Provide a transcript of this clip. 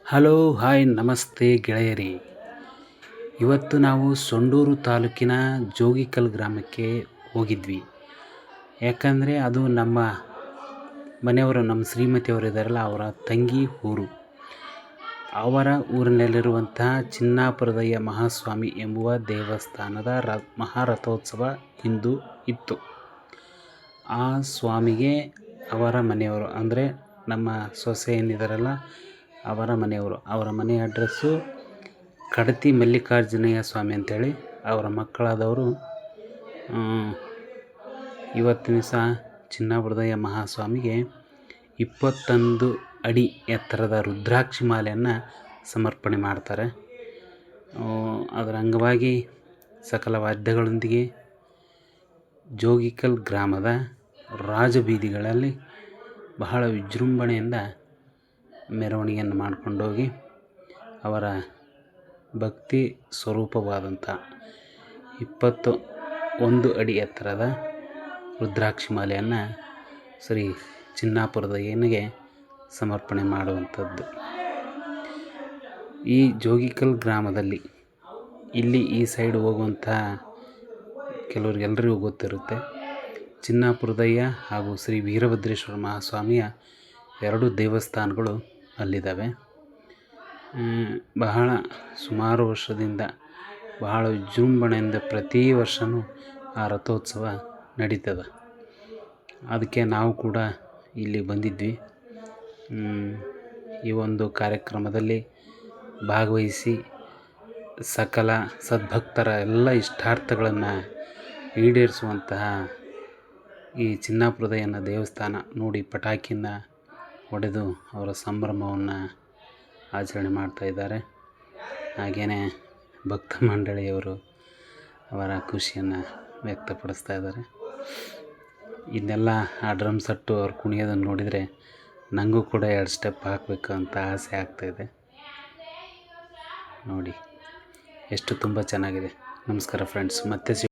Hello hi ನಮಸ್ತೆ ಗೆಳೆಯರಿ. ಇವತ್ತು ನಾವು ಸೊಂಡೂರು ತಾಲೂಕಿನ ಜೋಗಿಕಲ್ ಗ್ರಾಮಕ್ಕೆ ಹೋಗಿದ್ವಿ. ಯಾಕಂದರೆ ಅದು ನಮ್ಮ ಮನೆಯವರು, ನಮ್ಮ ಶ್ರೀಮತಿಯವರು ಇದ್ದಾರಲ್ಲ, ಅವರ ತಂಗಿ ಊರು. ಅವರ ಊರಿನಲ್ಲಿರುವಂತಹ ಚಿನ್ನಾಪುರದಯ್ಯ ಮಹಾಸ್ವಾಮಿ ಎಂಬುವ ದೇವಸ್ಥಾನದ ಮಹಾರಥೋತ್ಸವ ಇಂದು ಇತ್ತು. ಆ ಸ್ವಾಮಿಗೆ ಅವರ ಮನೆಯವರು, ಅಂದರೆ ನಮ್ಮ ಸೊಸೆ ಏನಿದ್ದಾರಲ್ಲ ಅವರ ಮನೆಯವರು, ಅವರ ಮನೆ ಅಡ್ರೆಸ್ಸು ಕಡತಿ ಮಲ್ಲಿಕಾರ್ಜುನಯ್ಯ ಸ್ವಾಮಿ ಅಂಥೇಳಿ. ಅವರ ಮಕ್ಕಳಾದವರು ಇವತ್ತಿನ ದಿವಸ ಚಿನ್ನಾಪುರದಯ್ಯ ಮಹಾಸ್ವಾಮಿಗೆ 21 ಅಡಿ ಎತ್ತರದ ರುದ್ರಾಕ್ಷಿ ಮಾಲೆಯನ್ನು ಸಮರ್ಪಣೆ ಮಾಡ್ತಾರೆ. ಅದರ ಅಂಗವಾಗಿ ಸಕಲ ವಾದ್ಯಗಳೊಂದಿಗೆ ಜೋಗಿಕಲ್ ಗ್ರಾಮದ ರಾಜಬೀದಿಗಳಲ್ಲಿ ಬಹಳ ವಿಜೃಂಭಣೆಯಿಂದ ಮೆರವಣಿಗೆಯನ್ನು ಮಾಡಿಕೊಂಡೋಗಿ ಅವರ ಭಕ್ತಿ ಸ್ವರೂಪವಾದಂಥ 21 ಅಡಿ ಎತ್ತರದ ರುದ್ರಾಕ್ಷಿ ಮಾಲೆಯನ್ನು ಶ್ರೀ ಚಿನ್ನಾಪುರದಯ್ಯನಿಗೆ ಸಮರ್ಪಣೆ ಮಾಡುವಂಥದ್ದು. ಈ ಜೋಗಿಕಲ್ ಗ್ರಾಮದಲ್ಲಿ ಇಲ್ಲಿ ಈ ಸೈಡ್ ಹೋಗುವಂಥ ಕೆಲವರಿಗೆಲ್ಲರಿಗೂ ಗೊತ್ತಿರುತ್ತೆ, ಚಿನ್ನಾಪುರದಯ್ಯ ಹಾಗೂ ಶ್ರೀ ವೀರಭದ್ರೇಶ್ವರ ಮಹಾಸ್ವಾಮಿಯ 2 ದೇವಸ್ಥಾನಗಳು ಅಲ್ಲಿದ್ದಾವೆ. ಬಹಳ ಸುಮಾರು ವರ್ಷದಿಂದ ಬಹಳ ವಿಜೃಂಭಣೆಯಿಂದ ಪ್ರತಿ ವರ್ಷವೂ ಆ ರಥೋತ್ಸವ ನಡೀತದೆ. ಅದಕ್ಕೆ ನಾವು ಕೂಡ ಇಲ್ಲಿ ಬಂದಿದ್ವಿ. ಈ ಒಂದು ಕಾರ್ಯಕ್ರಮದಲ್ಲಿ ಭಾಗವಹಿಸಿ ಸಕಲ ಸದ್ಭಕ್ತರ ಎಲ್ಲ ಇಷ್ಟಾರ್ಥಗಳನ್ನು ಈಡೇರಿಸುವಂತಹ ಈ ಚಿನ್ನಾಪುರದಯ್ಯನ ದೇವಸ್ಥಾನ ನೋಡಿ ಪಟಾಕಿಯನ್ನು ಹೊಡೆದು ಅವರ ಸಂಭ್ರಮವನ್ನು ಆಚರಣೆ ಮಾಡ್ತಾಯಿದ್ದಾರೆ. ಹಾಗೆಯೇ ಭಕ್ತ ಮಂಡಳಿಯವರು ಅವರ ಖುಷಿಯನ್ನು ವ್ಯಕ್ತಪಡಿಸ್ತಾ ಇದ್ದಾರೆ. ಇದನ್ನೆಲ್ಲ ಆ ಡ್ರಮ್ ಸೆಟ್ಟು ಅವ್ರು ಕುಣಿಯೋದನ್ನು ನೋಡಿದರೆ ನನಗೂ ಕೂಡ 2 ಸ್ಟೆಪ್ ಹಾಕಬೇಕು ಅಂತ ಆಸೆ ಆಗ್ತಾಯಿದೆ. ನೋಡಿ ಎಷ್ಟು ತುಂಬ ಚೆನ್ನಾಗಿದೆ. ನಮಸ್ಕಾರ ಫ್ರೆಂಡ್ಸ್, ಮತ್ತೆ